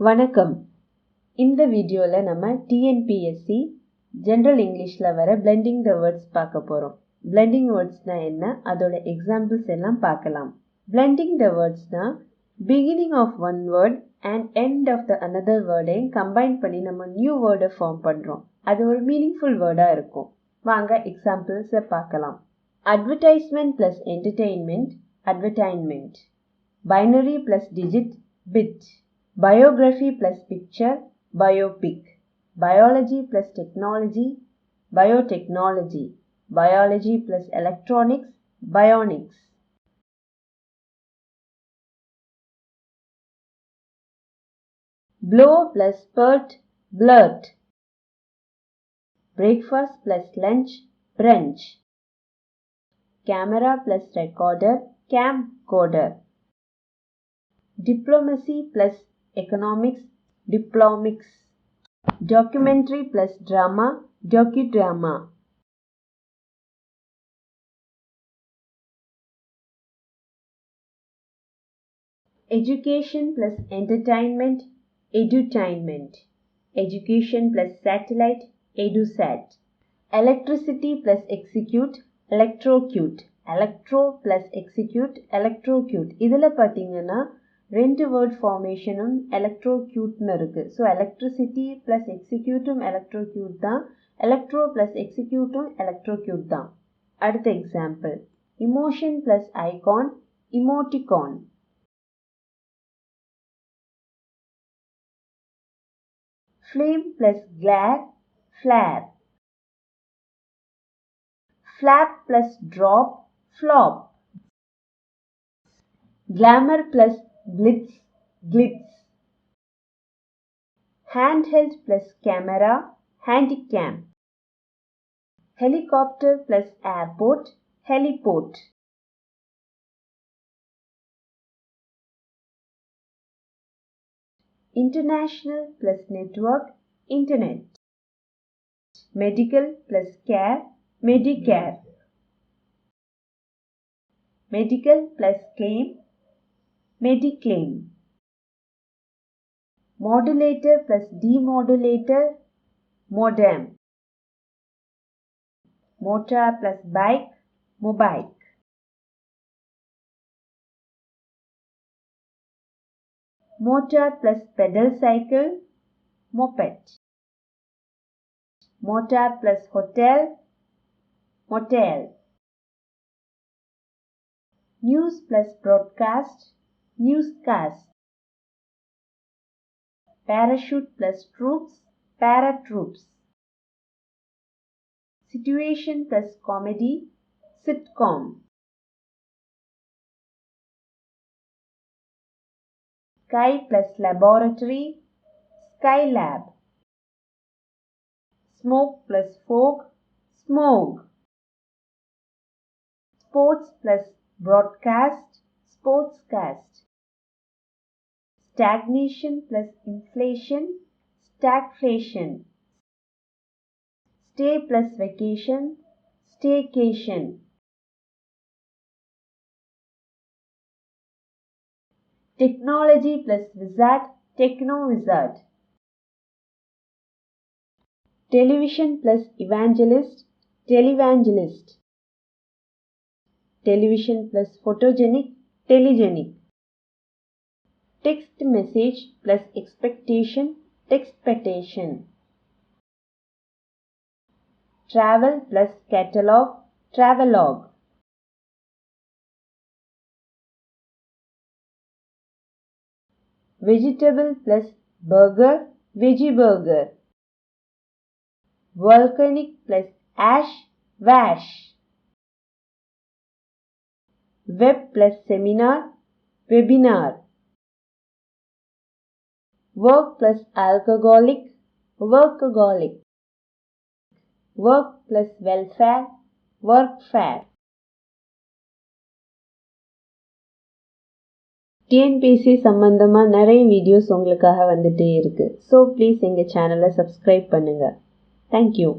வணக்கம். இந்த வீடியோல நம்ம TNPSC ஜெனரல் இங்கிலீஷ்ல வர blending the words பார்க்க போறோம். blending wordsனா என்ன, அதோட எக்ஸாம்பிள்ஸ் எல்லாம் பார்க்கலாம். blending the wordsனா beginning of one word and end of the another word combine பண்ணி நம்ம நியூ வேர்டை ஃபார்ம் பண்றோம். அது ஒரு மீனிங்ஃபுல் வேர்டா இருக்கும். வாங்க எக்ஸாம்பிள்ஸ் பார்க்கலாம். advertisement plus entertainment, advertainment. binary plus digit, bit. biography plus picture, biopic. biology plus technology, biotechnology. biology plus electronics, bionics. blow plus spurt, blurt. breakfast plus lunch, brunch. camera plus recorder, camcorder. diplomacy plus economics, diplomics. documentary plus drama, docudrama. education plus entertainment, edutainment. education plus satellite, edusat. electricity plus execute, electrocute. electro plus execute, electrocute. இதுல பாத்தீங்கன்னா ரெண்டு word ஃபார்மேஷனும் எலக்ட்ரோக்யூட்னு இருக்கு. So electricity plus எக்ஸிக்யூட்டும் electrocute தான், electro plus எக்ஸிக்யூட்டும் electrocute தான். அடுத்த example, emotion plus icon, emoticon. flame plus glare, flare. flap plus drop, flop. glamour plus blitz, glitz. handheld plus camera, handycam. helicopter plus airport, heliport. international plus network, internet. medical plus care, medicare. medical plus claim, mediclaim. modulator plus demodulator, modem. motor plus bike, mobike. motor plus pedal cycle, moped. motor plus hotel, motel. news plus broadcast, newscast. parachute plus troops, paratroops. situation plus comedy, sitcom. sky plus laboratory, skylab. smoke plus fog, smoke. sports plus broadcast, sportscast. stagnation plus inflation, stagflation. stay plus vacation, staycation. technology plus wizard, techno-wizard. television plus evangelist, televangelist. television plus photogenic, telegenic. text message plus expectation, textpectation. travel plus catalog, travelogue. vegetable plus burger, veggie burger. volcanic plus ash, wash. web plus seminar, webinar. work plus alcoholic, workaholic. work plus welfare, workfare. TNPSC சம்பந்தமா நிறைய videos உங்களுக்காக வந்துட்டே இருக்கு. So please எங்கள் சேனலை subscribe பண்ணுங்க. Thank you.